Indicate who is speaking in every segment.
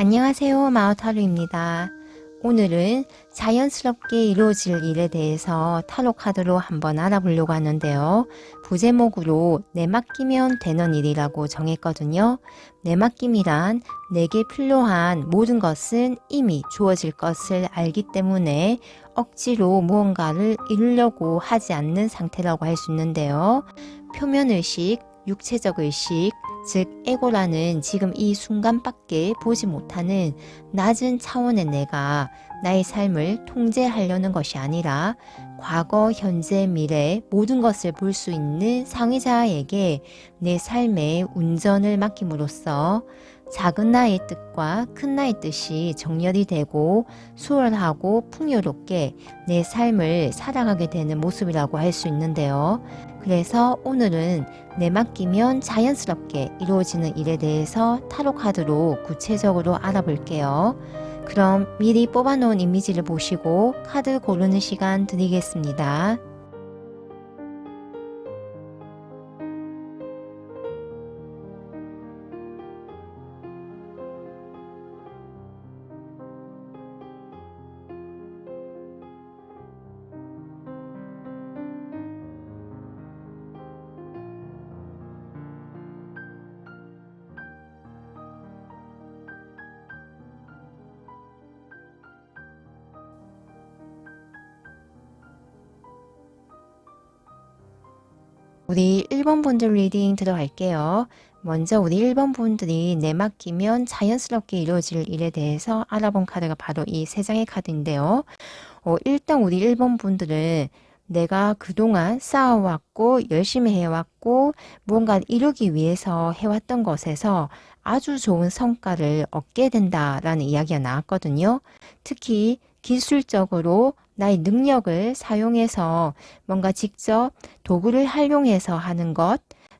Speaker 1: 안녕하세요. 마오타루입니다. 오늘은 자연스럽게 이루어질 일에 대해서 타로 카드로 한번 알아보려고 하는데요. 부제목으로 내맡기면 되는 일이라고 정했거든요. 내맡김이란 내게 필요한 모든 것은 이미 주어질 것을 알기 때문에 억지로 무언가를 이루려고 하지 않는 상태라고 할 수 있는데요. 표면의식, 육체적 의식, 즉 에고라는 지금 이 순간밖에 보지 못하는 낮은 차원의 내가 나의 삶을 통제하려는 것이 아니라 과거, 현재, 미래 모든 것을 볼 수 있는 상위자에게 내 삶의 운전을 맡김으로써 작은 나의 뜻과 큰 나의 뜻이 정렬이 되고 수월하고 풍요롭게 내 삶을 살아가게 되는 모습이라고 할 수 있는데요. 그래서 오늘은 내맡기면 자연스럽게 이루어지는 일에 대해서 타로 카드로 구체적으로 알아볼게요. 그럼 미리 뽑아놓은 이미지를 보시고 카드 고르는 시간 드리겠습니다. 우리 1번 분들 리딩 들어갈게요. 먼저 우리 1번 분들이 내맡기면 자연스럽게 이루어질 일에 대해서 알아본 카드가 바로 이 3장의 카드인데요. 일단 우리 1번 분들은 내가 그동안 쌓아왔고 열심히 해왔고 무언가를 이루기 위해서 해왔던 것에서 아주 좋은 성과를 얻게 된다라는 이야기가 나왔거든요. 특히 기술적으로 나의 능력을 사용해서 뭔가 직접 도구를 활용해서 하는 것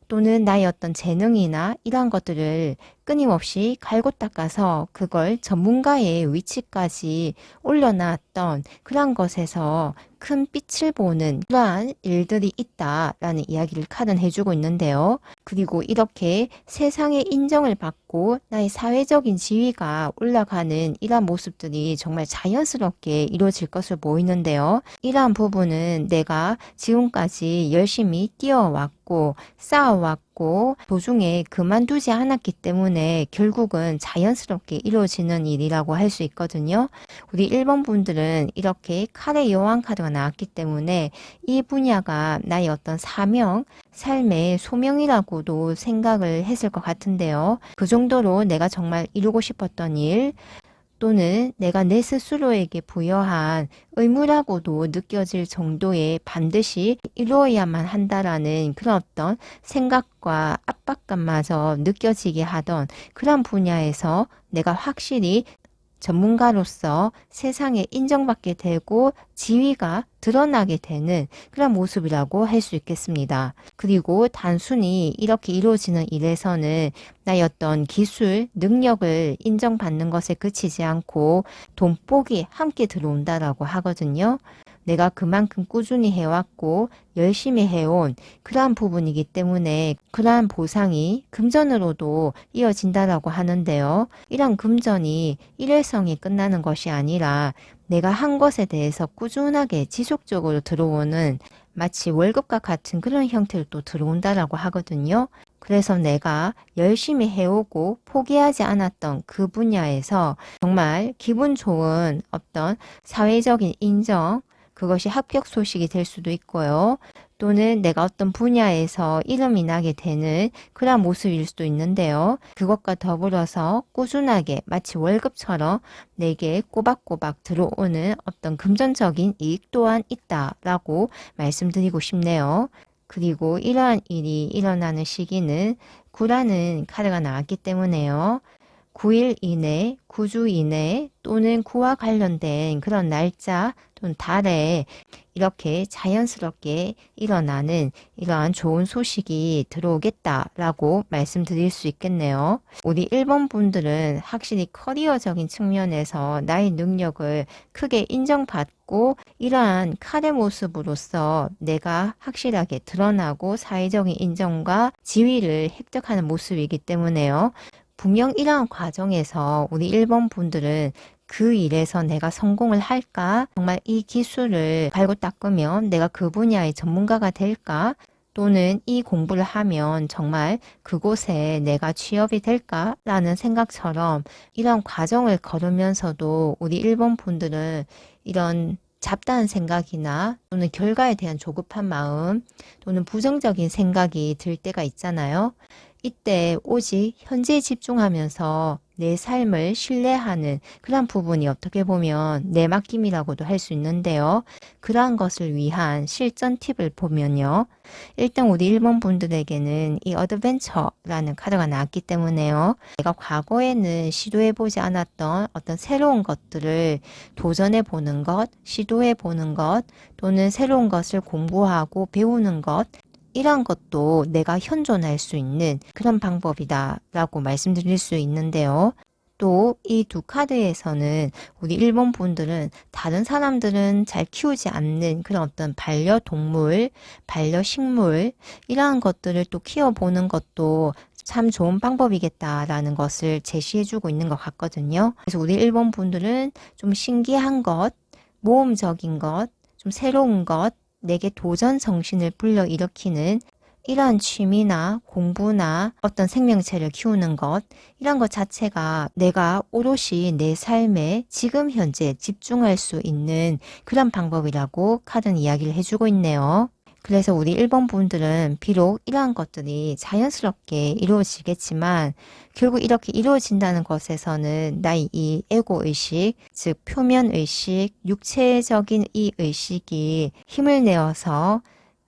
Speaker 1: 또는 나의 어떤 재능이나 이러한 것들을 끊임없이 갈고 닦아서 그걸 전문가의 위치까지 올려놨던 그러한 것에서 큰 빛을 보는 그러한 일들이 있다라는 이야기를 카드는 해주고 있는데요. 그리고 이렇게 세상의 인정을 받고 나의 사회적인 지위가 올라가는 이러한 모습들이 정말 자연스럽게 이루어질 것으로 보이는데요. 이러한 부분은 내가 지금까지 열심히 뛰어왔고 쌓아왔고 도중에 그만두지 않았기 때문에 결국은 자연스럽게 이루어지는 일이라고 할 수 있거든요. 우리 1번 분들은 이렇게 칼의 여왕 카드가 나왔기 때문에 이 분야가 나의 어떤 사명, 삶의 소명이라고도 생각을 했을 것 같은데요. 그 정도로 내가 정말 이루고 싶었던 일, 또는 내가 내 스스로에게 부여한 의무라고도 느껴질 정도의 반드시 이루어야만 한다라는 그런 어떤 생각과 압박감마저 느껴지게 하던 그런 분야에서 내가 확실히 전문가로서 세상에 인정받게 되고 지위가 드러나게 되는 그런 모습이라고 할 수 있겠습니다. 그리고 단순히 이렇게 이루어지는 일에서는 나의 어떤 기술, 능력을 인정받는 것에 그치지 않고 돈복이 함께 들어온다라고 하거든요. 내가 그만큼 꾸준히 해왔고 열심히 해온 그러한 부분이기 때문에 그러한 보상이 금전으로도 이어진다라고 하는데요. 이런 금전이 일회성이 끝나는 것이 아니라 내가 한 것에 대해서 꾸준하게 지속적으로 들어오는 마치 월급과 같은 그런 형태로 또 들어온다라고 하거든요. 그래서 내가 열심히 해오고 포기하지 않았던 그 분야에서 정말 기분 좋은 어떤 사회적인 인정, 그것이 합격 소식이 될 수도 있고요. 또는 내가 어떤 분야에서 이름이 나게 되는 그런 모습일 수도 있는데요. 그것과 더불어서 꾸준하게 마치 월급처럼 내게 꼬박꼬박 들어오는 어떤 금전적인 이익 또한 있다라고 말씀드리고 싶네요. 그리고 이러한 일이 일어나는 시기는 9라는 카드가 나왔기 때문에요. 9일 이내, 9주 이내 또는 9와 관련된 그런 날짜 또는 달에 이렇게 자연스럽게 일어나는 이러한 좋은 소식이 들어오겠다라고 말씀드릴 수 있겠네요. 우리 1번 분들은 확실히 커리어적인 측면에서 나의 능력을 크게 인정받고 이러한 칼의 모습으로서 내가 확실하게 드러나고 사회적인 인정과 지위를 획득하는 모습이기 때문에요. 분명 이러한 과정에서 우리 1번 분들은 그 일에서 내가 성공을 할까? 정말 이 기술을 갈고 닦으면 내가 그 분야의 전문가가 될까? 또는 이 공부를 하면 정말 그곳에 내가 취업이 될까? 라는 생각처럼 이런 과정을 걸으면서도 우리 1번 분들은 이런 잡다한 생각이나 또는 결과에 대한 조급한 마음 또는 부정적인 생각이 들 때가 있잖아요. 이때 오직 현재에 집중하면서 내 삶을 신뢰하는 그런 부분이 어떻게 보면 내 맡김이라고도 할 수 있는데요. 그러한 것을 위한 실전 팁을 보면요. 일단 우리 1번 분들에게는 이 어드벤처라는 카드가 나왔기 때문에요. 내가 과거에는 시도해보지 않았던 어떤 새로운 것들을 도전해보는 것, 시도해보는 것, 또는 새로운 것을 공부하고 배우는 것, 이러한 것도 내가 현존할 수 있는 그런 방법이다 라고 말씀드릴 수 있는데요. 또 이 두 카드에서는 우리 1번 분들은 다른 사람들은 잘 키우지 않는 그런 어떤 반려동물, 반려식물 이러한 것들을 또 키워보는 것도 참 좋은 방법이겠다라는 것을 제시해주고 있는 것 같거든요. 그래서 우리 1번 분들은 좀 신기한 것, 모험적인 것, 좀 새로운 것, 내게 도전 정신을 불러일으키는 이러한 취미나 공부나 어떤 생명체를 키우는 것, 이런 것 자체가 내가 오롯이 내 삶에 지금 현재 집중할 수 있는 그런 방법이라고 카드는 이야기를 해주고 있네요. 그래서 우리 1번 분들은 비록 이러한 것들이 자연스럽게 이루어지겠지만 결국 이렇게 이루어진다는 것에서는 나의 이 에고 의식, 즉 표면 의식, 육체적인 이 의식이 힘을 내어서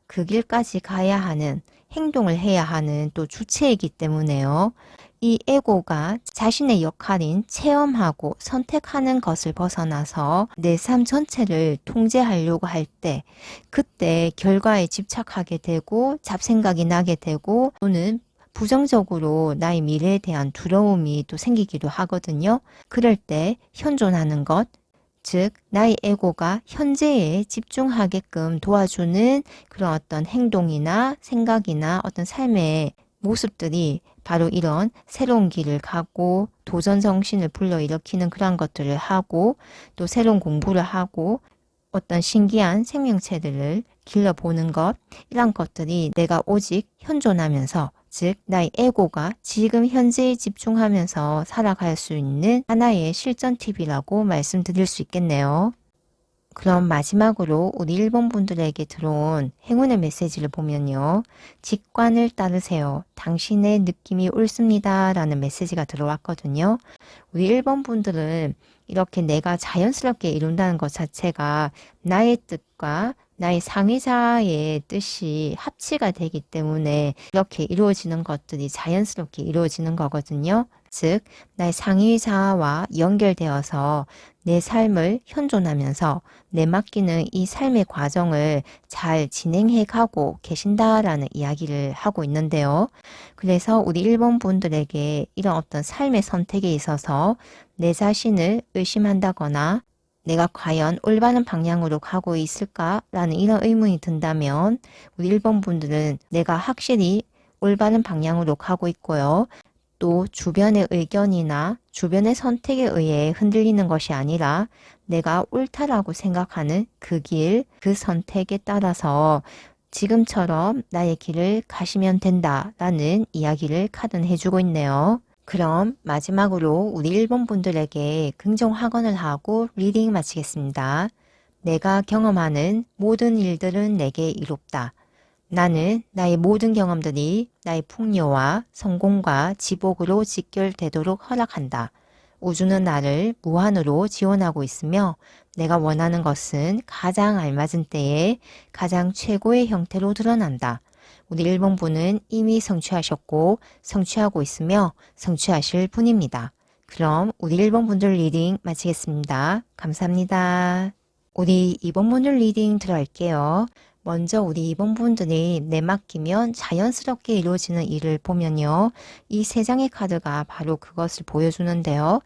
Speaker 1: 그 길까지 가야 하는 행동을 해야 하는 또 주체이기 때문에요. 이 에고가 자신의 역할인 체험하고 선택하는 것을 벗어나서 내 삶 전체를 통제하려고 할 때 그때 결과에 집착하게 되고 잡생각이 나게 되고 또는 부정적으로 나의 미래에 대한 두려움이 또 생기기도 하거든요. 그럴 때 현존하는 것, 즉 나의 에고가 현재에 집중하게끔 도와주는 그런 어떤 행동이나 생각이나 어떤 삶의 모습들이 바로 이런 새로운 길을 가고 도전 정신을 불러일으키는 그런 것들을 하고 또 새로운 공부를 하고 어떤 신기한 생명체들을 길러보는 것, 이런 것들이 내가 오직 현존하면서 즉 나의 에고가 지금 현재에 집중하면서 살아갈 수 있는 하나의 실전 팁이라고 말씀드릴 수 있겠네요. 그럼 마지막으로 우리 1번 분들에게 들어온 행운의 메시지를 보면요. 직관을 따르세요. 당신의 느낌이 옳습니다. 라는 메시지가 들어왔거든요. 우리 1번 분들은 이렇게 내가 자연스럽게 이룬다는 것 자체가 나의 뜻과 나의 상의자의 뜻이 합치가 되기 때문에 이렇게 이루어지는 것들이 자연스럽게 이루어지는 거거든요. 즉, 나의 상의자와 연결되어서 내 삶을 현존하면서 내 맡기는 이 삶의 과정을 잘 진행해 가고 계신다라는 이야기를 하고 있는데요. 그래서 우리 1번 분들에게 이런 어떤 삶의 선택에 있어서 내 자신을 의심한다거나 내가 과연 올바른 방향으로 가고 있을까라는 이런 의문이 든다면 우리 1번 분들은 내가 확실히 올바른 방향으로 가고 있고요. 또 주변의 의견이나 주변의 선택에 의해 흔들리는 것이 아니라 내가 옳다라고 생각하는 그 길, 그 선택에 따라서 지금처럼 나의 길을 가시면 된다라는 이야기를 카드는 해주고 있네요. 그럼 마지막으로 우리 1번 분들에게 긍정 확언을 하고 리딩 마치겠습니다. 내가 경험하는 모든 일들은 내게 이롭다. 나는 나의 모든 경험들이 나의 풍요와 성공과 지복으로 직결되도록 허락한다. 우주는 나를 무한으로 지원하고 있으며 내가 원하는 것은 가장 알맞은 때에 가장 최고의 형태로 드러난다. 우리 1번 분은 이미 성취하셨고 성취하고 있으며 성취하실 분입니다. 그럼 우리 1번 분들 리딩 마치겠습니다. 감사합니다. 우리 2번 분들 리딩 들어갈게요. 먼저 우리 2번 분들이 내맡기면 자연스럽게 이루어지는 일을 보면요. 이 3장의 카드가 바로 그것을 보여주는데요.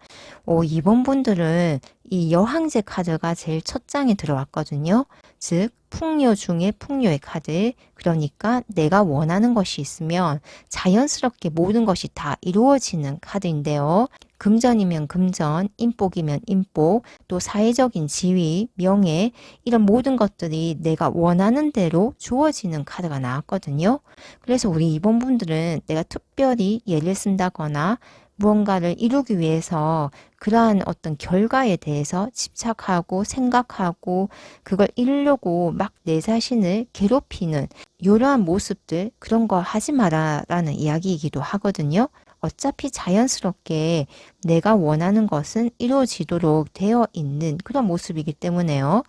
Speaker 1: 2번 분들은 이 여황제 카드가 제일 첫 장에 들어왔거든요. 즉 풍요 중에 풍요의 카드. 그러니까 내가 원하는 것이 있으면 자연스럽게 모든 것이 다 이루어지는 카드인데요. 금전이면 금전, 인복이면 인복, 또 사회적인 지위, 명예, 이런 모든 것들이 내가 원하는 대로 주어지는 카드가 나왔거든요. 그래서 우리 이번 분들은 내가 특별히 예를 쓴다거나 무언가를 이루기 위해서 그러한 어떤 결과에 대해서 집착하고 생각하고 그걸 이루려고 막 내 자신을 괴롭히는 이러한 모습들, 그런 거 하지 마라 라는 이야기이기도 하거든요. 어차피 자연스럽게 내가 원하는 것은 이루어지도록 되어 있는 그런 모습이기 때문에요.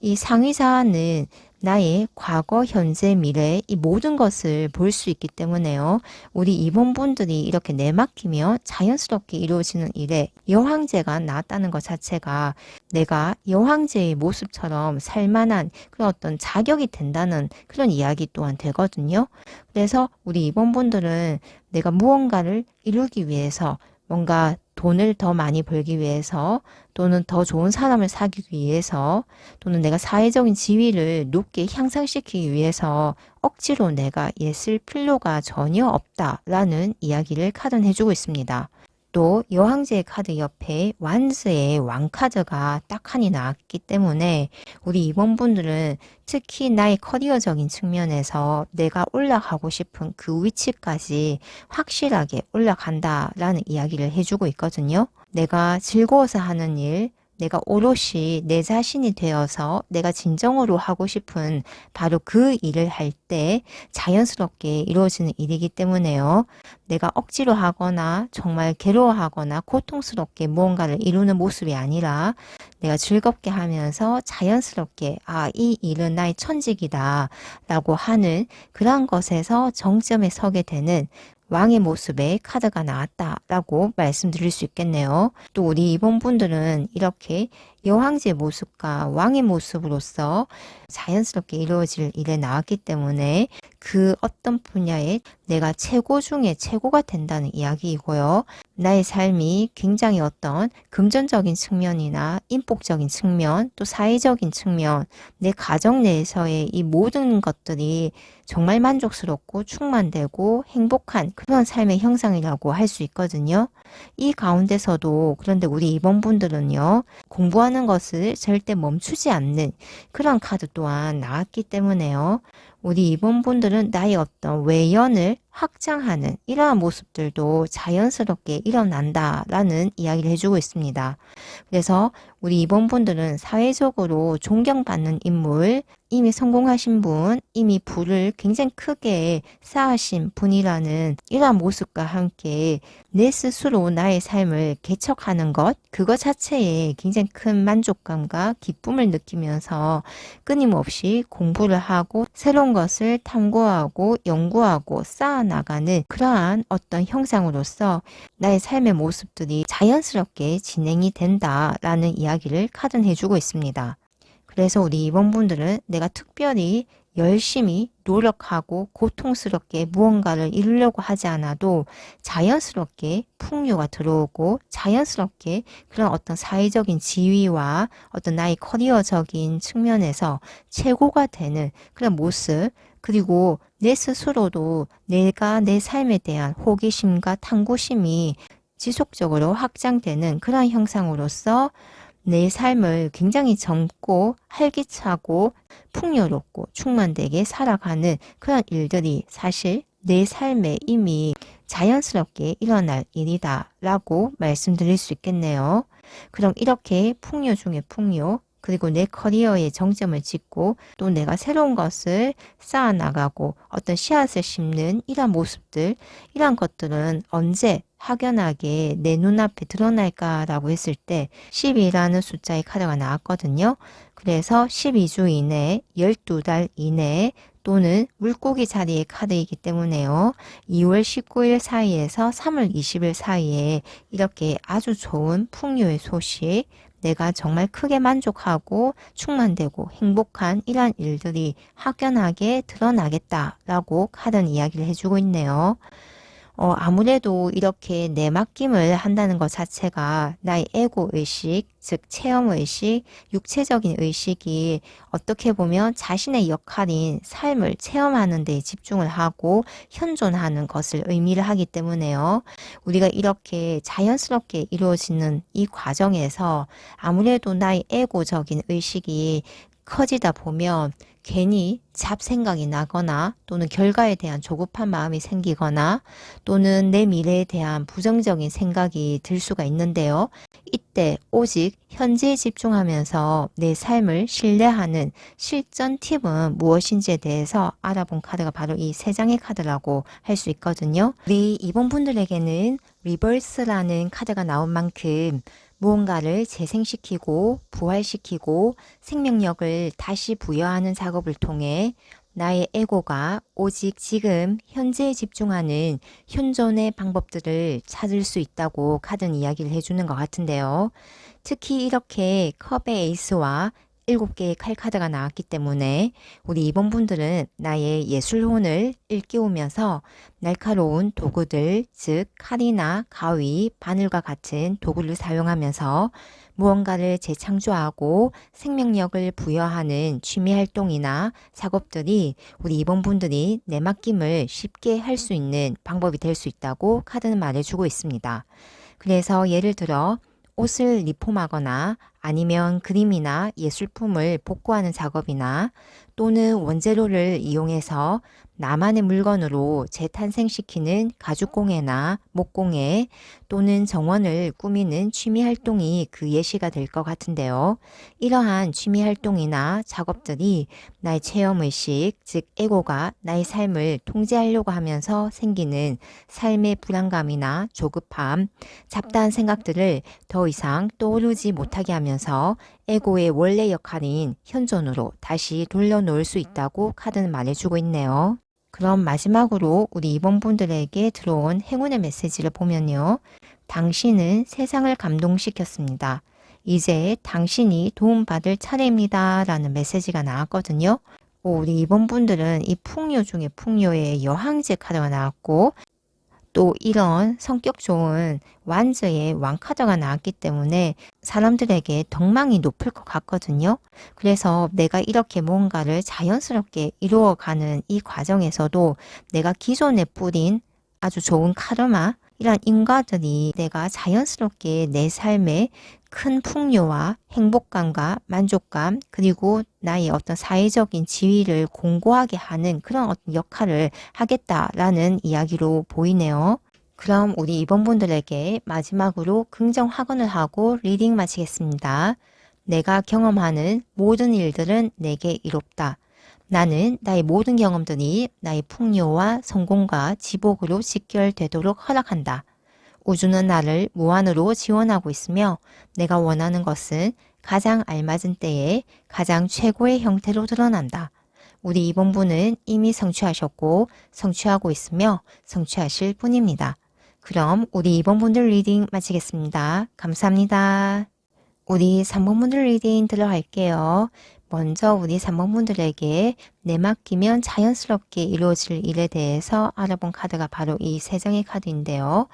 Speaker 1: 이 상위자는 나의 과거, 현재, 미래 이 모든 것을 볼 수 있기 때문에요. 우리 임원분들이 이렇게 내맡기면 자연스럽게 이루어지는 일에 여황제가 나왔다는 것 자체가 내가 여황제의 모습처럼 살만한 그런 어떤 자격이 된다는 그런 이야기 또한 되거든요. 그래서 우리 임원분들은 내가 무언가를 이루기 위해서 뭔가 돈을 더 많이 벌기 위해서 또는 더 좋은 사람을 사귀기 위해서 또는 내가 사회적인 지위를 높게 향상시키기 위해서 억지로 내가 애쓸 필요가 전혀 없다라는 이야기를 카드는 해주고 있습니다. 또 여왕제의 카드 옆에 완스의 왕카드가 딱 하니 나왔기 때문에 우리 이번 분들은 특히 나의 커리어적인 측면에서 내가 올라가고 싶은 그 위치까지 확실하게 올라간다라는 이야기를 해주고 있거든요. 내가 즐거워서 하는 일, 내가 오롯이 내 자신이 되어서 내가 진정으로 하고 싶은 바로 그 일을 할 때 자연스럽게 이루어지는 일이기 때문에요. 내가 억지로 하거나 정말 괴로워하거나 고통스럽게 무언가를 이루는 모습이 아니라 내가 즐겁게 하면서 자연스럽게 이 일은 나의 천직이다 라고 하는 그러한 것에서 정점에 서게 되는 왕의 모습의 카드가 나왔다라고 말씀드릴 수 있겠네요. 또 우리 이번 분들은 이렇게 여왕제의 모습과 왕의 모습으로서 자연스럽게 이루어질 일에 나왔기 때문에 그 어떤 분야에 내가 최고 중에 최고가 된다는 이야기이고요. 나의 삶이 굉장히 어떤 금전적인 측면이나 인복적인 측면, 또 사회적인 측면, 내 가정 내에서의 이 모든 것들이 정말 만족스럽고 충만되고 행복한 그런 삶의 형상이라고 할 수 있거든요. 이 가운데서도 그런데 우리 이번 분들은요, 공부하는 것을 절대 멈추지 않는 그런 카드 또한 나왔기 때문에요. 우리 이번 분들은 나의 어떤 외연을 확장하는 이러한 모습들도 자연스럽게 일어난다라는 이야기를 해주고 있습니다. 그래서 우리 이번 분들은 사회적으로 존경받는 인물, 이미 성공하신 분, 이미 부를 굉장히 크게 쌓으신 분이라는 이러한 모습과 함께 내 스스로 나의 삶을 개척하는 것, 그것 자체에 굉장히 큰 만족감과 기쁨을 느끼면서 끊임없이 공부를 하고 새로운 것을 탐구하고 연구하고 쌓아나가는 그러한 어떤 형상으로서 나의 삶의 모습들이 자연스럽게 진행이 된다라는 이야기를 카드는 해주고 있습니다. 그래서 우리 이번 분들은 내가 특별히 열심히 노력하고 고통스럽게 무언가를 이루려고 하지 않아도 자연스럽게 풍요가 들어오고 자연스럽게 그런 어떤 사회적인 지위와 어떤 나의 커리어적인 측면에서 최고가 되는 그런 모습, 그리고 내 스스로도 내가 내 삶에 대한 호기심과 탐구심이 지속적으로 확장되는 그런 형상으로서 내 삶을 굉장히 젊고 활기차고 풍요롭고 충만되게 살아가는 그런 일들이 사실 내 삶에 이미 자연스럽게 일어날 일이다 라고 말씀드릴 수 있겠네요. 그럼 이렇게 풍요 중에 풍요, 그리고 내 커리어의 정점을 찍고 또 내가 새로운 것을 쌓아나가고 어떤 씨앗을 심는 이런 모습들, 이런 것들은 언제 확연하게 내 눈앞에 드러날까라고 했을 때 12라는 숫자의 카드가 나왔거든요. 그래서 12주 이내, 12달 이내 또는 물고기 자리의 카드이기 때문에요. 2월 19일 사이에서 3월 20일 사이에 이렇게 아주 좋은 풍요의 소식, 내가 정말 크게 만족하고 충만되고 행복한 이러한 일들이 확연하게 드러나겠다라고 카드는 이야기를 해주고 있네요. 아무래도 이렇게 내맡김을 한다는 것 자체가 나의 에고 의식, 즉 체험 의식, 육체적인 의식이 어떻게 보면 자신의 역할인 삶을 체험하는 데 집중을 하고 현존하는 것을 의미를 하기 때문에요. 우리가 이렇게 자연스럽게 이루어지는 이 과정에서 아무래도 나의 에고적인 의식이 커지다 보면 괜히 잡생각이 나거나 또는 결과에 대한 조급한 마음이 생기거나 또는 내 미래에 대한 부정적인 생각이 들 수가 있는데요. 이때 오직 현재에 집중하면서 내 삶을 신뢰하는 실전 팁은 무엇인지에 대해서 알아본 카드가 바로 이 세 장의 카드라고 할 수 있거든요. 우리 이번 분들에게는 리버스라는 카드가 나온 만큼 무언가를 재생시키고 부활시키고 생명력을 다시 부여하는 작업을 통해 나의 에고가 오직 지금 현재에 집중하는 현존의 방법들을 찾을 수 있다고 카드는 이야기를 해주는 것 같은데요. 특히 이렇게 컵의 에이스와 7개의 칼 카드가 나왔기 때문에 우리 이번 분들은 나의 예술혼을 일깨우면서 날카로운 도구들, 즉 칼이나 가위, 바늘과 같은 도구를 사용하면서 무언가를 재창조하고 생명력을 부여하는 취미 활동이나 작업들이 우리 이번 분들이 내맡김을 쉽게 할 수 있는 방법이 될 수 있다고 카드는 말해주고 있습니다. 그래서 예를 들어 옷을 리폼하거나 아니면 그림이나 예술품을 복구하는 작업이나 또는 원재료를 이용해서 나만의 물건으로 재탄생시키는 가죽공예나 목공예 또는 정원을 꾸미는 취미 활동이 그 예시가 될 것 같은데요. 이러한 취미 활동이나 작업들이 나의 체험의식, 즉 에고가 나의 삶을 통제하려고 하면서 생기는 삶의 불안감이나 조급함, 잡다한 생각들을 더 이상 떠오르지 못하게 하면서 에고의 원래 역할인 현존으로 다시 돌려놓을 수 있다고 카드는 말해주고 있네요. 그럼 마지막으로 우리 이번 분들에게 들어온 행운의 메시지를 보면요. 당신은 세상을 감동시켰습니다. 이제 당신이 도움받을 차례입니다. 라는 메시지가 나왔거든요. 우리 이번 분들은 이 풍요 중에 풍요의 여항제 카드가 나왔고 또 이런 성격 좋은 완저의 왕카드가 나왔기 때문에 사람들에게 덕망이 높을 것 같거든요. 그래서 내가 이렇게 뭔가를 자연스럽게 이루어가는 이 과정에서도 내가 기존에 뿌린 아주 좋은 카르마, 이런 인과들이 내가 자연스럽게 내 삶에 큰 풍요와 행복감과 만족감 그리고 나의 어떤 사회적인 지위를 공고하게 하는 그런 어떤 역할을 하겠다라는 이야기로 보이네요. 그럼 우리 이번 분들에게 마지막으로 긍정 확언을 하고 리딩 마치겠습니다. 내가 경험하는 모든 일들은 내게 이롭다. 나는 나의 모든 경험들이 나의 풍요와 성공과 지복으로 직결되도록 허락한다. 우주는 나를 무한으로 지원하고 있으며 내가 원하는 것은 가장 알맞은 때에 가장 최고의 형태로 드러난다. 우리 이번 분은 이미 성취하셨고 성취하고 있으며 성취하실 분입니다. 그럼 우리 이번 분들 리딩 마치겠습니다. 감사합니다. 우리 3번 분들 리딩 들어갈게요. 먼저 우리 3번 분들에게 내맡기면 자연스럽게 이루어질 일에 대해서 알아본 카드가 바로 이 3장의 카드인데요.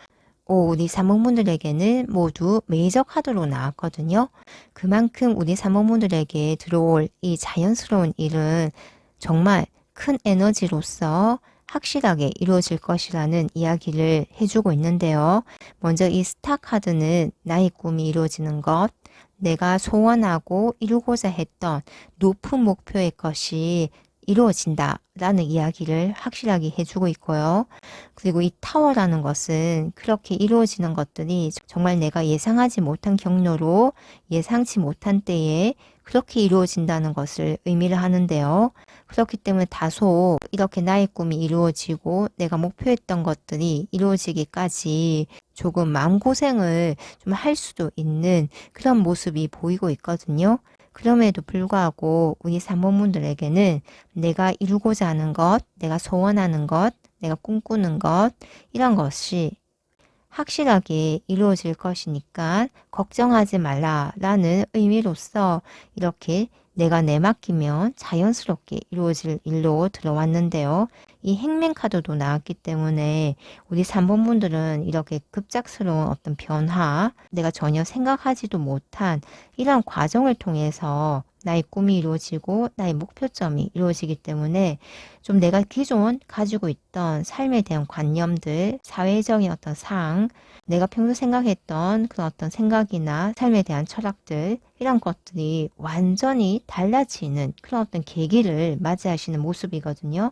Speaker 1: 우리 3번 분들에게는 모두 메이저 카드로 나왔거든요. 그만큼 우리 3번 분들에게 들어올 이 자연스러운 일은 정말 큰 에너지로서 확실하게 이루어질 것이라는 이야기를 해주고 있는데요. 먼저 이 스타 카드는 나의 꿈이 이루어지는 것, 내가 소원하고 이루고자 했던 높은 목표의 것이 이루어진다 라는 이야기를 확실하게 해주고 있고요. 그리고 이 타워라는 것은 그렇게 이루어지는 것들이 정말 내가 예상하지 못한 경로로 예상치 못한 때에 그렇게 이루어진다는 것을 의미를 하는데요. 그렇기 때문에 다소 이렇게 나의 꿈이 이루어지고 내가 목표했던 것들이 이루어지기까지 조금 마음고생을 좀 할 수도 있는 그런 모습이 보이고 있거든요. 그럼에도 불구하고 우리 3번 분들에게는 내가 이루고자 하는 것, 내가 소원하는 것, 내가 꿈꾸는 것 이런 것이 확실하게 이루어질 것이니까 걱정하지 말라라는 의미로서 이렇게 내가 내맡기면 자연스럽게 이루어질 일로 들어왔는데요. 이 행맨 카드도 나왔기 때문에 우리 3번 분들은 이렇게 급작스러운 어떤 변화, 내가 전혀 생각하지도 못한 이런 과정을 통해서 나의 꿈이 이루어지고 나의 목표점이 이루어지기 때문에 좀 내가 기존 가지고 있던 삶에 대한 관념들, 사회적인 어떤 상, 내가 평소 생각했던 그런 어떤 생각이나 삶에 대한 철학들, 이런 것들이 완전히 달라지는 그런 어떤 계기를 맞이하시는 모습이거든요.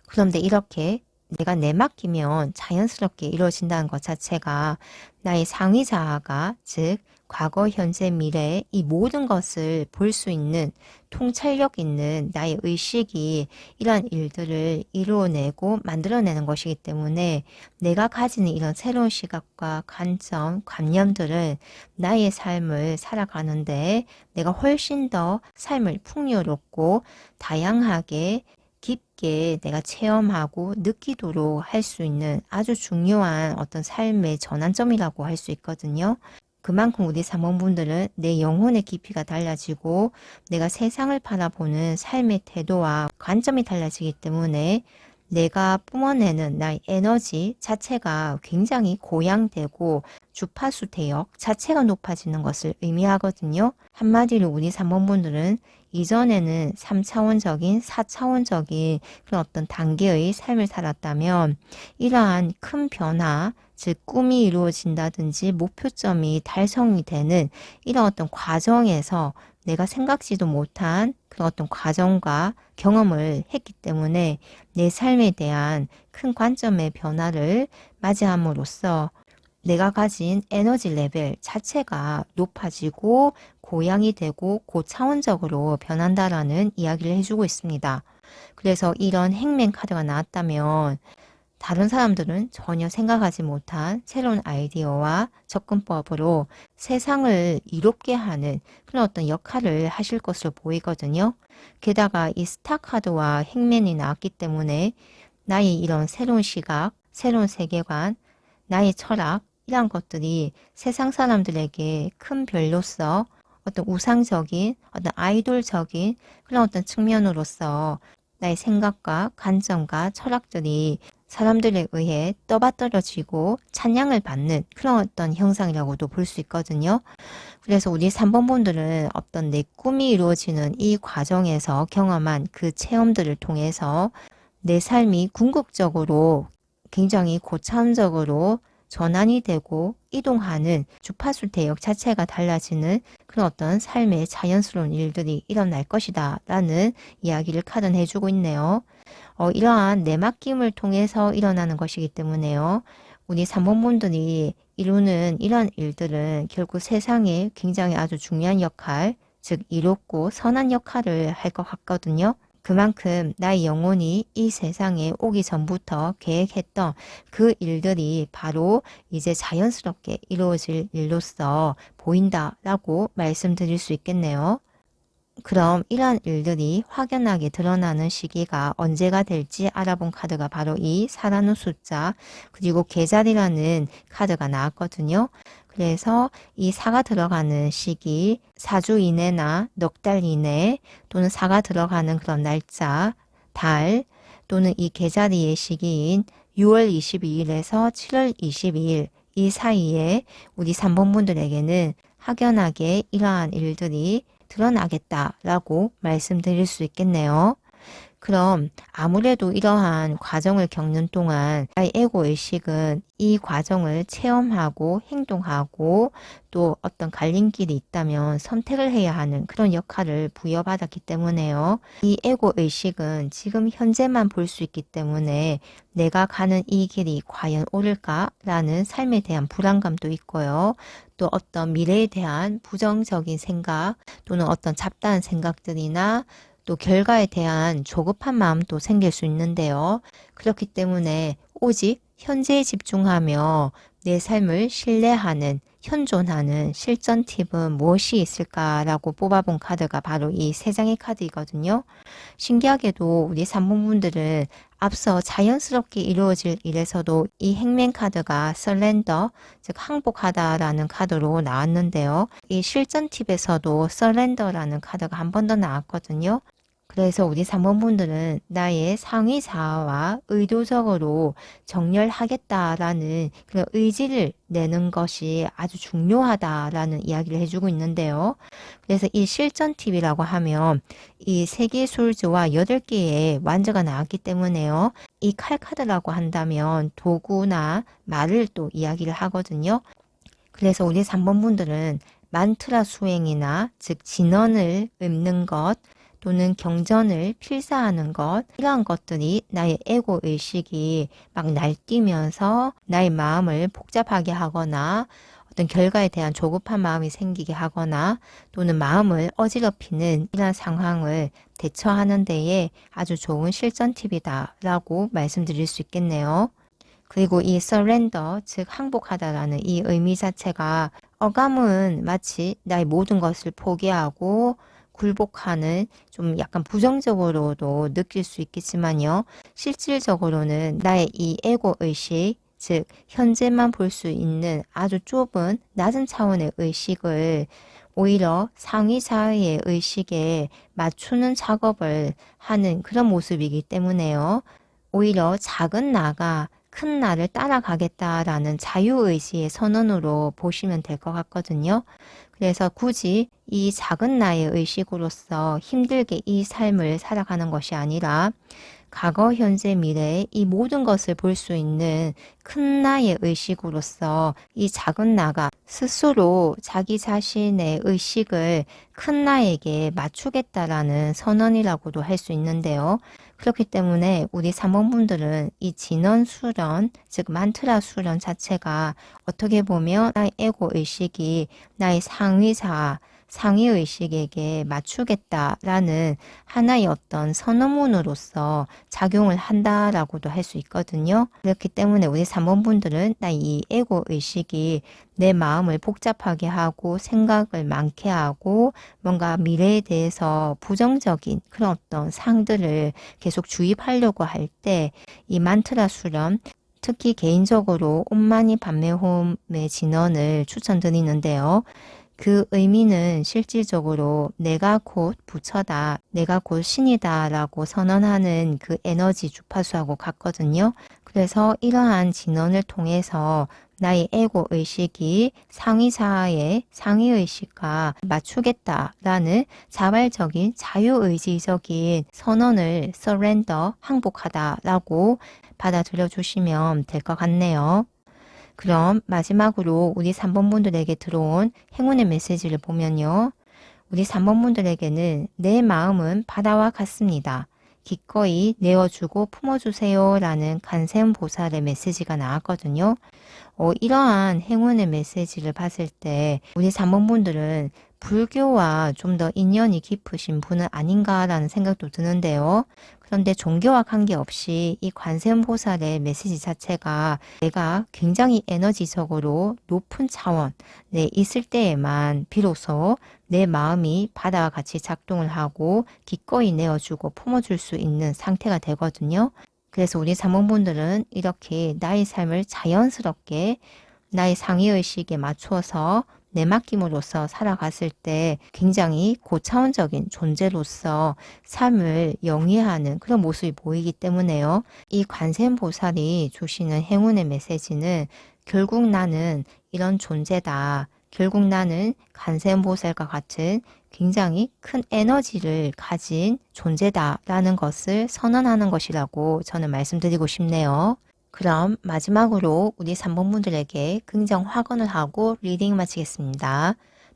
Speaker 1: 그런데 이렇게 내가 내맡기면 자연스럽게 이루어진다는 것 자체가 나의 상위 자아가, 즉 과거, 현재, 미래 이 모든 것을 볼 수 있는 통찰력 있는 나의 의식이 이러한 일들을 이루어내고 만들어내는 것이기 때문에 내가 가지는 이런 새로운 시각과 관점, 관념들은 나의 삶을 살아가는데 내가 훨씬 더 삶을 풍요롭고 다양하게 깊게 내가 체험하고 느끼도록 할 수 있는 아주 중요한 어떤 삶의 전환점이라고 할 수 있거든요. 그만큼 우리 사모분들은 내 영혼의 깊이가 달라지고 내가 세상을 바라보는 삶의 태도와 관점이 달라지기 때문에 내가 뿜어내는 나의 에너지 자체가 굉장히 고양되고 주파수 대역 자체가 높아지는 것을 의미하거든요. 한마디로 우리 3번분들은 이전에는 3차원적인, 4차원적인 그런 어떤 단계의 삶을 살았다면 이러한 큰 변화, 즉 꿈이 이루어진다든지 목표점이 달성이 되는 이런 어떤 과정에서 내가 생각지도 못한 그런 어떤 과정과 경험을 했기 때문에 내 삶에 대한 큰 관점의 변화를 맞이함으로써 내가 가진 에너지 레벨 자체가 높아지고 고양이 되고 고차원적으로 변한다라는 이야기를 해주고 있습니다. 그래서 이런 행맨 카드가 나왔다면 다른 사람들은 전혀 생각하지 못한 새로운 아이디어와 접근법으로 세상을 이롭게 하는 그런 어떤 역할을 하실 것으로 보이거든요. 게다가 이 스타 카드와 행맨이 나왔기 때문에 나의 이런 새로운 시각, 새로운 세계관, 나의 철학 이런 것들이 세상 사람들에게 큰 별로서 어떤 우상적인, 어떤 아이돌적인 그런 어떤 측면으로서 나의 생각과 관점과 철학들이 사람들에 의해 떠받들어지고 찬양을 받는 그런 어떤 형상이라고도 볼 수 있거든요. 그래서 우리 3번 분들은 어떤 내 꿈이 이루어지는 이 과정에서 경험한 그 체험들을 통해서 내 삶이 궁극적으로 굉장히 고차원적으로 전환이 되고 이동하는 주파수 대역 자체가 달라지는 그런 어떤 삶의 자연스러운 일들이 일어날 것이다 라는 이야기를 카드는 해주고 있네요. 이러한 내맡김을 통해서 일어나는 것이기 때문에요. 우리 3번 분들이 이루는 이런 일들은 결국 세상에 굉장히 아주 중요한 역할, 즉 이롭고 선한 역할을 할 것 같거든요. 그만큼 나의 영혼이 이 세상에 오기 전부터 계획했던 그 일들이 바로 이제 자연스럽게 이루어질 일로서 보인다라고 말씀드릴 수 있겠네요. 그럼 이러한 일들이 확연하게 드러나는 시기가 언제가 될지 알아본 카드가 바로 이 4라는 숫자 그리고 계절이라는 카드가 나왔거든요. 그래서 이 4가 들어가는 시기 4주 이내나 넉 달 이내 또는 4가 들어가는 그런 날짜, 달 또는 이 계절의 시기인 6월 22일에서 7월 22일 이 사이에 우리 3번 분들에게는 확연하게 이러한 일들이 드러나겠다라고 말씀드릴 수 있겠네요. 그럼 아무래도 이러한 과정을 겪는 동안 나의 에고 의식은 이 과정을 체험하고 행동하고 또 어떤 갈림길이 있다면 선택을 해야 하는 그런 역할을 부여받았기 때문에요. 이 에고 의식은 지금 현재만 볼 수 있기 때문에 내가 가는 이 길이 과연 옳을까라는 삶에 대한 불안감도 있고요. 또 어떤 미래에 대한 부정적인 생각 또는 어떤 잡다한 생각들이나 또 결과에 대한 조급한 마음도 생길 수 있는데요. 그렇기 때문에 오직 현재에 집중하며 내 삶을 신뢰하는 현존하는 실전 팁은 무엇이 있을까라고 뽑아본 카드가 바로 이 3장의 카드이거든요. 신기하게도 우리 3번 분들은 앞서 자연스럽게 이루어질 일에서도 이 행맨 카드가 서렌더, 즉 항복하다라는 카드로 나왔는데요. 이 실전 팁에서도 서렌더라는 카드가 한 번 더 나왔거든요. 그래서 우리 3번 분들은 나의 상위 자아와 의도적으로 정렬하겠다라는 그런 의지를 내는 것이 아주 중요하다라는 이야기를 해주고 있는데요. 그래서 이 실전 팁이라고 하면 이 3개의 솔즈와 8개의 완저가 나왔기 때문에요. 이 칼카드라고 한다면 도구나 말을 또 이야기를 하거든요. 그래서 우리 3번 분들은 만트라 수행이나 즉 진언을 읊는 것, 또는 경전을 필사하는 것, 이러한 것들이 나의 에고 의식이 막 날뛰면서 나의 마음을 복잡하게 하거나 어떤 결과에 대한 조급한 마음이 생기게 하거나 또는 마음을 어지럽히는 이러한 상황을 대처하는 데에 아주 좋은 실전 팁이다 라고 말씀드릴 수 있겠네요. 그리고 이 surrender, 즉 항복하다라는 이 의미 자체가 어감은 마치 나의 모든 것을 포기하고 굴복하는 좀 약간 부정적으로도 느낄 수 있겠지만요. 실질적으로는 나의 이 에고 의식, 즉 현재만 볼 수 있는 아주 좁은 낮은 차원의 의식을 오히려 상위 자아의 의식에 맞추는 작업을 하는 그런 모습이기 때문에요. 오히려 작은 나가 큰 나를 따라가겠다라는 자유의지의 선언으로 보시면 될 것 같거든요. 그래서 굳이 이 작은 나의 의식으로서 힘들게 이 삶을 살아가는 것이 아니라 과거, 현재, 미래 이 모든 것을 볼 수 있는 큰 나의 의식으로서 이 작은 나가 스스로 자기 자신의 의식을 큰 나에게 맞추겠다라는 선언이라고도 할 수 있는데요. 그렇기 때문에 우리 3번 분들은 이 진언 수련, 즉 만트라 수련 자체가 어떻게 보면 나의 에고 의식이 나의 상위자, 상위의식에게 맞추겠다라는 하나의 어떤 선언문으로서 작용을 한다라고도 할 수 있거든요. 그렇기 때문에 우리 3번 분들은 나 이 에고의식이 내 마음을 복잡하게 하고 생각을 많게 하고 뭔가 미래에 대해서 부정적인 그런 어떤 상들을 계속 주입하려고 할 때 이 만트라 수련, 특히 개인적으로 옴마니 밤메홈의 진언을 추천드리는데요. 그 의미는 실질적으로 내가 곧 부처다, 내가 곧 신이다 라고 선언하는 그 에너지 주파수하고 같거든요. 그래서 이러한 진언을 통해서 나의 에고 의식이 상위자아의 상위의식과 맞추겠다라는 자발적인 자유의지적인 선언을 surrender, 항복하다라고 받아들여 주시면 될 것 같네요. 그럼 마지막으로 우리 3번 분들에게 들어온 행운의 메시지를 보면요. 우리 3번 분들에게는 내 마음은 바다와 같습니다. 기꺼이 내어주고 품어주세요 라는 간세음보살의 메시지가 나왔거든요. 이러한 행운의 메시지를 봤을 때 우리 3번 분들은 불교와 좀 더 인연이 깊으신 분은 아닌가라는 생각도 드는데요. 그런데 종교와 관계없이 이 관세음보살의 메시지 자체가 내가 굉장히 에너지적으로 높은 차원에 있을 때에만 비로소 내 마음이 바다와 같이 작동을 하고 기꺼이 내어주고 품어줄 수 있는 상태가 되거든요. 그래서 우리 사모분들은 이렇게 나의 삶을 자연스럽게 나의 상위의식에 맞추어서 내맡김으로써 살아갔을 때 굉장히 고차원적인 존재로서 삶을 영위하는 그런 모습이 보이기 때문에요. 이 관세음보살이 주시는 행운의 메시지는 결국 나는 이런 존재다. 결국 나는 관세음보살과 같은 굉장히 큰 에너지를 가진 존재다라는 것을 선언하는 것이라고 저는 말씀드리고 싶네요. 그럼 마지막으로 우리 3번 분들에게 긍정 확언을 하고 리딩 마치겠습니다.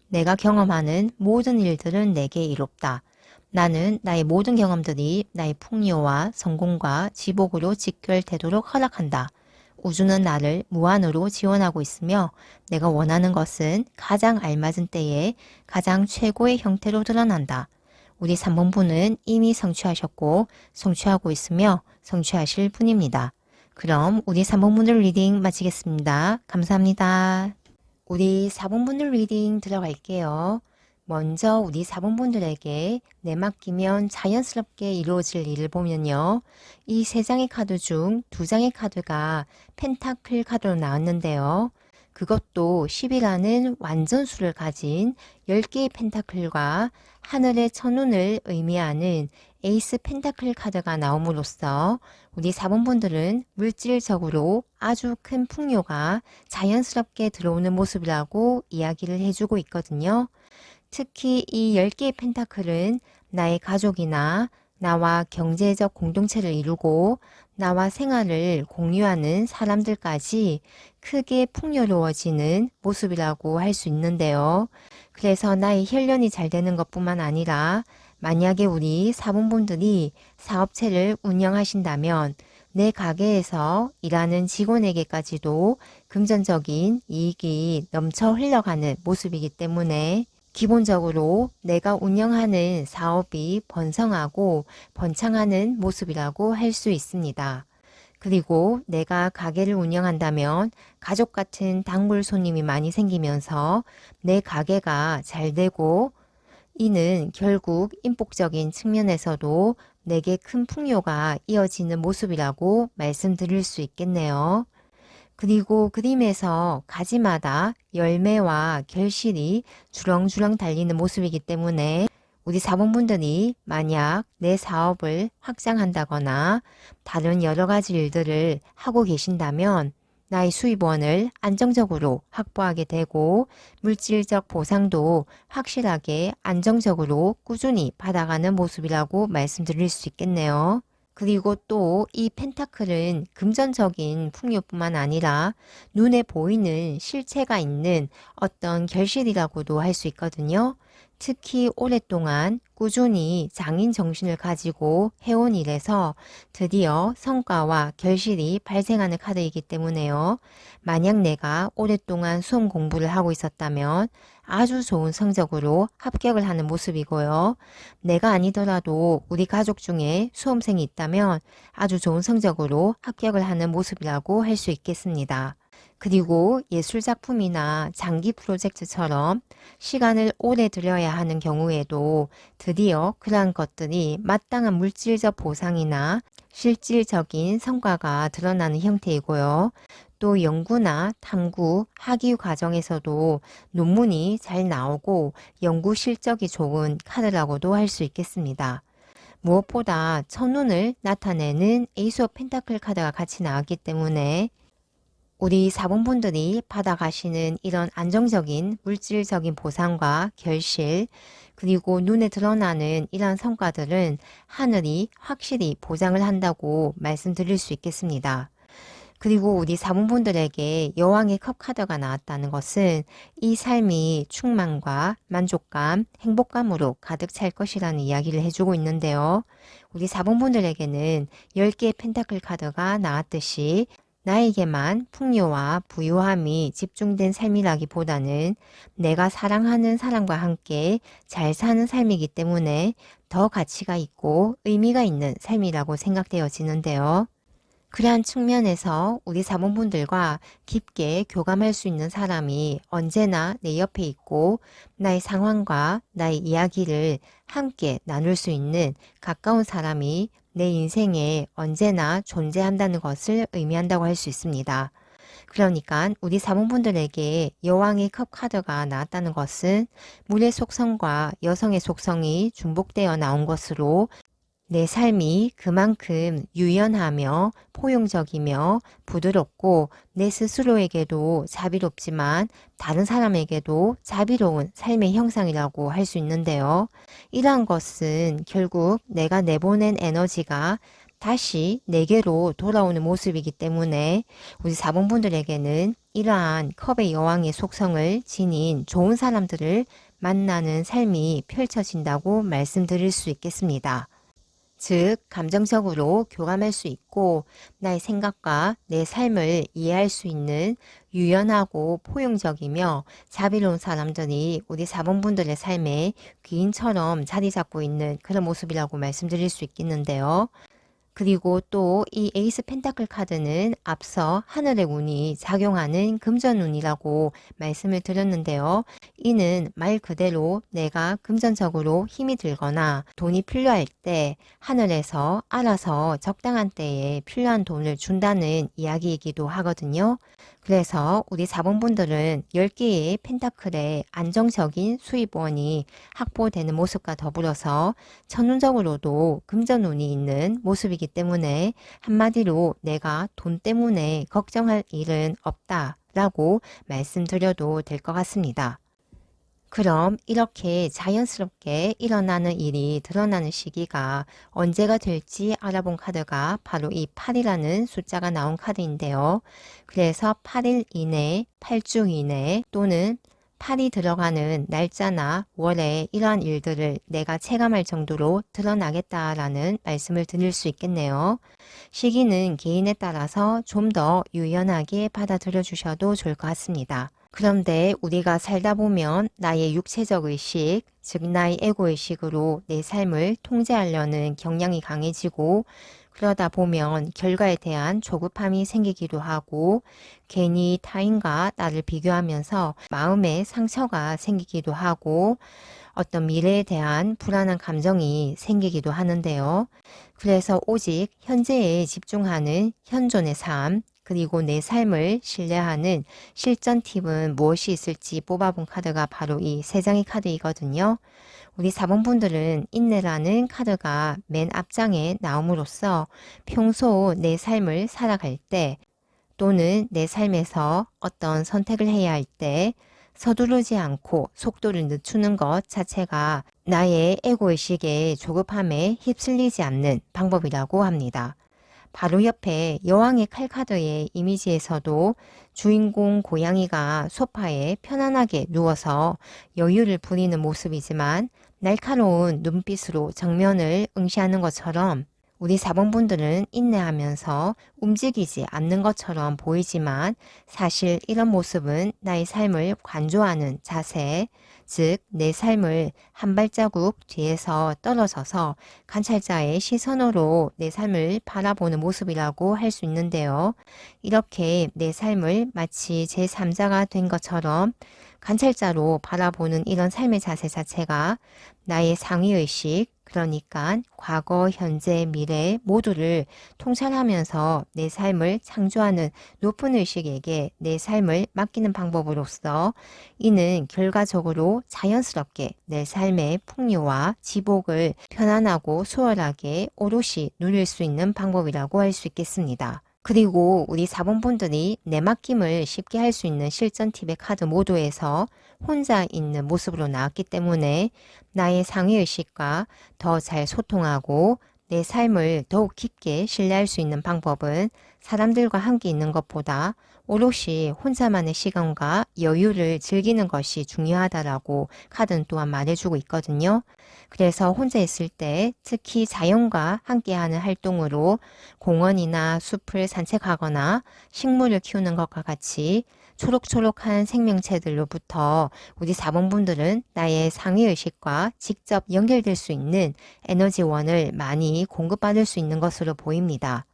Speaker 1: 내가 경험하는 모든 일들은 내게 이롭다. 나는 나의 모든 경험들이 나의 풍요와 성공과 지복으로 직결되도록 허락한다. 우주는 나를 무한으로 지원하고 있으며 내가 원하는 것은 가장 알맞은 때에 가장 최고의 형태로 드러난다. 우리 3번 분은 이미 성취하셨고 성취하고 있으며 성취하실 분입니다. 그럼 우리 3번 분들 리딩 마치겠습니다. 감사합니다. 우리 4번분들 리딩 들어갈게요. 먼저 우리 4번분들에게 내맡기면 자연스럽게 이루어질 일을 보면요. 이 3장의 카드 중 2장의 카드가 펜타클 카드로 나왔는데요. 그것도 10이라는 완전수를 가진 10개의 펜타클과 하늘의 천운을 의미하는 에이스 펜타클 카드가 나옴으로써 우리 4번분들은 물질적으로 아주 큰 풍요가 자연스럽게 들어오는 모습이라고 이야기를 해주고 있거든요. 특히 이 10개의 펜타클은 나의 가족이나 나와 경제적 공동체를 이루고 나와 생활을 공유하는 사람들까지 크게 풍요로워지는 모습이라고 할 수 있는데요. 그래서 나의 혈련이 잘 되는 것뿐만 아니라 만약에 우리 사본분들이 사업체를 운영하신다면 내 가게에서 일하는 직원에게까지도 금전적인 이익이 넘쳐 흘러가는 모습이기 때문에 기본적으로 내가 운영하는 사업이 번성하고 번창하는 모습이라고 할 수 있습니다. 그리고 내가 가게를 운영한다면 가족 같은 단골 손님이 많이 생기면서 내 가게가 잘 되고 이는 결국 인복적인 측면에서도 내게 큰 풍요가 이어지는 모습이라고 말씀드릴 수 있겠네요. 그리고 그림에서 가지마다 열매와 결실이 주렁주렁 달리는 모습이기 때문에 우리 사본분들이 만약 내 사업을 확장한다거나 다른 여러 가지 일들을 하고 계신다면 나의 수입원을 안정적으로 확보하게 되고 물질적 보상도 확실하게 안정적으로 꾸준히 받아가는 모습이라고 말씀드릴 수 있겠네요. 그리고 또 이 펜타클은 금전적인 풍요뿐만 아니라 눈에 보이는 실체가 있는 어떤 결실이라고도 할 수 있거든요. 특히 오랫동안 꾸준히 장인 정신을 가지고 해온 일에서 드디어 성과와 결실이 발생하는 카드이기 때문에요. 만약 내가 오랫동안 수험 공부를 하고 있었다면 아주 좋은 성적으로 합격을 하는 모습이고요. 내가 아니더라도 우리 가족 중에 수험생이 있다면 아주 좋은 성적으로 합격을 하는 모습이라고 할 수 있겠습니다. 그리고 예술작품이나 장기 프로젝트처럼 시간을 오래 들여야 하는 경우에도 드디어 그러한 것들이 마땅한 물질적 보상이나 실질적인 성과가 드러나는 형태이고요. 또 연구나 탐구, 학위 과정에서도 논문이 잘 나오고 연구 실적이 좋은 카드라고도 할 수 있겠습니다. 무엇보다 천운을 나타내는 에이스 오브 펜타클 카드가 같이 나왔기 때문에 우리 사본분들이 받아가시는 이런 안정적인 물질적인 보상과 결실 그리고 눈에 드러나는 이러한 성과들은 하늘이 확실히 보장을 한다고 말씀드릴 수 있겠습니다. 그리고 우리 사본분들에게 여왕의 컵 카드가 나왔다는 것은 이 삶이 충만과 만족감, 행복감으로 가득 찰 것이라는 이야기를 해주고 있는데요. 우리 사본분들에게는 10개의 펜타클 카드가 나왔듯이 나에게만 풍요와 부유함이 집중된 삶이라기보다는 내가 사랑하는 사람과 함께 잘 사는 삶이기 때문에 더 가치가 있고 의미가 있는 삶이라고 생각되어지는데요. 그러한 측면에서 우리 사모분들과 깊게 교감할 수 있는 사람이 언제나 내 옆에 있고 나의 상황과 나의 이야기를 함께 나눌 수 있는 가까운 사람이 내 인생에 언제나 존재한다는 것을 의미한다고 할 수 있습니다. 그러니까 우리 사모분들에게 여왕의 컵 카드가 나왔다는 것은 물의 속성과 여성의 속성이 중복되어 나온 것으로 내 삶이 그만큼 유연하며 포용적이며 부드럽고 내 스스로에게도 자비롭지만 다른 사람에게도 자비로운 삶의 형상이라고 할 수 있는데요. 이러한 것은 결국 내가 내보낸 에너지가 다시 내게로 돌아오는 모습이기 때문에 우리 사본분들에게는 이러한 컵의 여왕의 속성을 지닌 좋은 사람들을 만나는 삶이 펼쳐진다고 말씀드릴 수 있겠습니다. 즉, 감정적으로 교감할 수 있고 나의 생각과 내 삶을 이해할 수 있는 유연하고 포용적이며 자비로운 사람들이 우리 사본분들의 삶에 귀인처럼 자리 잡고 있는 그런 모습이라고 말씀드릴 수 있겠는데요. 그리고 또 이 에이스 펜타클 카드는 앞서 하늘의 운이 작용하는 금전운이라고 말씀을 드렸는데요. 이는 말 그대로 내가 금전적으로 힘이 들거나 돈이 필요할 때 하늘에서 알아서 적당한 때에 필요한 돈을 준다는 이야기이기도 하거든요. 그래서 우리 자본분들은 10개의 펜타클의 안정적인 수입원이 확보되는 모습과 더불어서 천운적으로도 금전운이 있는 모습이기 때문에 한마디로 내가 돈 때문에 걱정할 일은 없다 라고 말씀드려도 될 것 같습니다. 그럼 이렇게 자연스럽게 일어나는 일이 드러나는 시기가 언제가 될지 알아본 카드가 바로 이 8이라는 숫자가 나온 카드인데요. 그래서 8일 이내, 8주 이내 또는 8이 들어가는 날짜나 월에 이러한 일들을 내가 체감할 정도로 드러나겠다라는 말씀을 드릴 수 있겠네요. 시기는 개인에 따라서 좀 더 유연하게 받아들여 주셔도 좋을 것 같습니다. 그런데 우리가 살다 보면 나의 육체적 의식, 즉 나의 에고의식으로 내 삶을 통제하려는 경향이 강해지고 그러다 보면 결과에 대한 조급함이 생기기도 하고 괜히 타인과 나를 비교하면서 마음에 상처가 생기기도 하고 어떤 미래에 대한 불안한 감정이 생기기도 하는데요. 그래서 오직 현재에 집중하는 현존의 삶, 그리고 내 삶을 신뢰하는 실전 팁은 무엇이 있을지 뽑아본 카드가 바로 이 3장의 카드이거든요. 우리 4번분들은 인내라는 카드가 맨 앞장에 나옴으로써 평소 내 삶을 살아갈 때 또는 내 삶에서 어떤 선택을 해야 할 때 서두르지 않고 속도를 늦추는 것 자체가 나의 에고의식의 조급함에 휩쓸리지 않는 방법이라고 합니다. 바로 옆에 여왕의 칼카드의 이미지에서도 주인공 고양이가 소파에 편안하게 누워서 여유를 부리는 모습이지만 날카로운 눈빛으로 정면을 응시하는 것처럼 우리 4번분들은 인내하면서 움직이지 않는 것처럼 보이지만 사실 이런 모습은 나의 삶을 관조하는 자세, 즉 내 삶을 한 발자국 뒤에서 떨어져서 관찰자의 시선으로 내 삶을 바라보는 모습이라고 할 수 있는데요. 이렇게 내 삶을 마치 제3자가 된 것처럼 관찰자로 바라보는 이런 삶의 자세 자체가 나의 상위의식, 그러니까 과거, 현재, 미래 모두를 통찰하면서 내 삶을 창조하는 높은 의식에게 내 삶을 맡기는 방법으로서 이는 결과적으로 자연스럽게 내 삶의 풍요와 지복을 편안하고 수월하게 오롯이 누릴 수 있는 방법이라고 할 수 있겠습니다. 그리고 우리 4번분들이 내맡김을 쉽게 할 수 있는 실전 팁의 카드 모두에서 혼자 있는 모습으로 나왔기 때문에 나의 상위의식과 더 잘 소통하고 내 삶을 더욱 깊게 신뢰할 수 있는 방법은 사람들과 함께 있는 것보다 오롯이 혼자만의 시간과 여유를 즐기는 것이 중요하다라고 카드는 또한 말해주고 있거든요. 그래서 혼자 있을 때 특히 자연과 함께하는 활동으로 공원이나 숲을 산책하거나 식물을 키우는 것과 같이 초록초록한 생명체들로부터 우리 4번분들은 나의 상위의식과 직접 연결될 수 있는 에너지원을 많이 공급받을 수 있는 것으로 보입니다.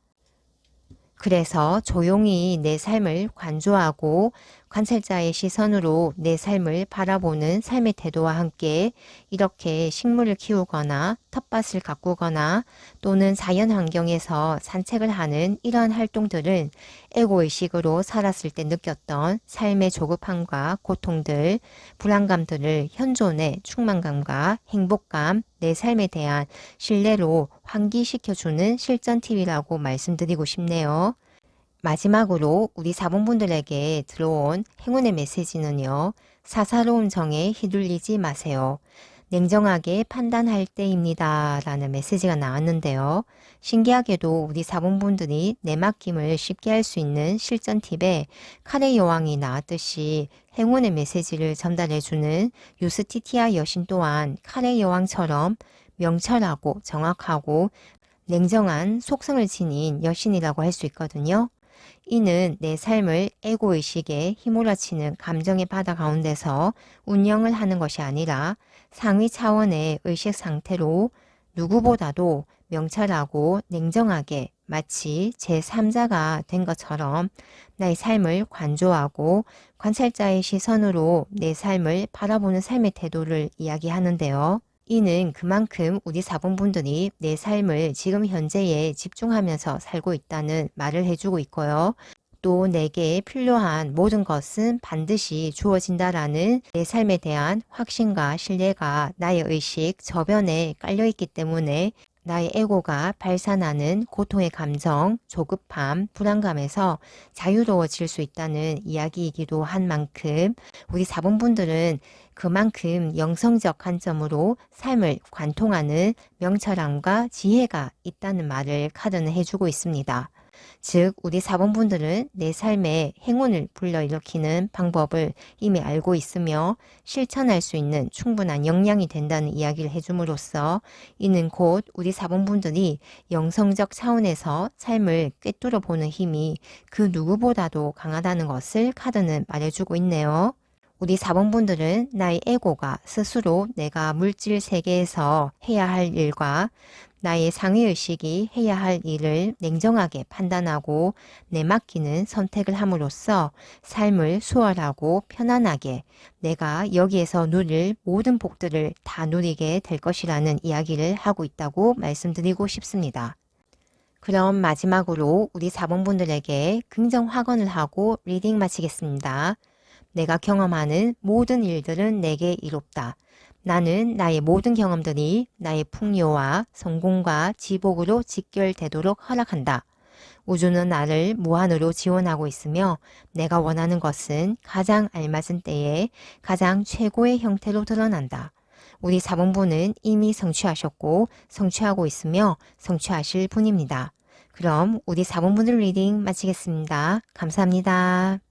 Speaker 1: 그래서 조용히 내 삶을 관조하고 관찰자의 시선으로 내 삶을 바라보는 삶의 태도와 함께 이렇게 식물을 키우거나 텃밭을 가꾸거나 또는 자연 환경에서 산책을 하는 이러한 활동들은 에고의식으로 살았을 때 느꼈던 삶의 조급함과 고통들, 불안감들을 현존의 충만감과 행복감, 내 삶에 대한 신뢰로 환기시켜주는 실전 팁이라고 말씀드리고 싶네요. 마지막으로 우리 4번분들에게 들어온 행운의 메시지는요. 사사로운 정에 휘둘리지 마세요. 냉정하게 판단할 때입니다. 라는 메시지가 나왔는데요. 신기하게도 우리 4번분들이 내맡김을 쉽게 할 수 있는 실전 팁에 칼의 여왕이 나왔듯이 행운의 메시지를 전달해주는 유스티티아 여신 또한 칼의 여왕처럼 명철하고 정확하고 냉정한 속성을 지닌 여신이라고 할 수 있거든요. 이는 내 삶을 에고의식에 휘몰아치는 감정의 바다 가운데서 운영을 하는 것이 아니라 상위 차원의 의식 상태로 누구보다도 명철하고 냉정하게 마치 제3자가 된 것처럼 나의 삶을 관조하고 관찰자의 시선으로 내 삶을 바라보는 삶의 태도를 이야기하는데요. 이는 그만큼 우리 사본분들이 내 삶을 지금 현재에 집중하면서 살고 있다는 말을 해주고 있고요. 또 내게 필요한 모든 것은 반드시 주어진다라는 내 삶에 대한 확신과 신뢰가 나의 의식 저변에 깔려있기 때문에 나의 에고가 발산하는 고통의 감정, 조급함, 불안감에서 자유로워질 수 있다는 이야기이기도 한 만큼 우리 사본분들은 그만큼 영성적 관점으로 삶을 관통하는 명철함과 지혜가 있다는 말을 카드는 해주고 있습니다. 즉 우리 사본분들은 내 삶에 행운을 불러일으키는 방법을 이미 알고 있으며 실천할 수 있는 충분한 역량이 된다는 이야기를 해줌으로써 이는 곧 우리 사본분들이 영성적 차원에서 삶을 꿰뚫어 보는 힘이 그 누구보다도 강하다는 것을 카드는 말해주고 있네요. 우리 사본분들은 나의 에고가 스스로 내가 물질 세계에서 해야 할 일과 나의 상위의식이 해야 할 일을 냉정하게 판단하고 내맡기는 선택을 함으로써 삶을 수월하고 편안하게 내가 여기에서 누릴 모든 복들을 다 누리게 될 것이라는 이야기를 하고 있다고 말씀드리고 싶습니다. 그럼 마지막으로 우리 사본분들에게 긍정 확언을 하고 리딩 마치겠습니다. 내가 경험하는 모든 일들은 내게 이롭다. 나는 나의 모든 경험들이 나의 풍요와 성공과 지복으로 직결되도록 허락한다. 우주는 나를 무한으로 지원하고 있으며 내가 원하는 것은 가장 알맞은 때에 가장 최고의 형태로 드러난다. 우리 사본부는 이미 성취하셨고 성취하고 있으며 성취하실 분입니다. 그럼 우리 사본분들 리딩 마치겠습니다. 감사합니다.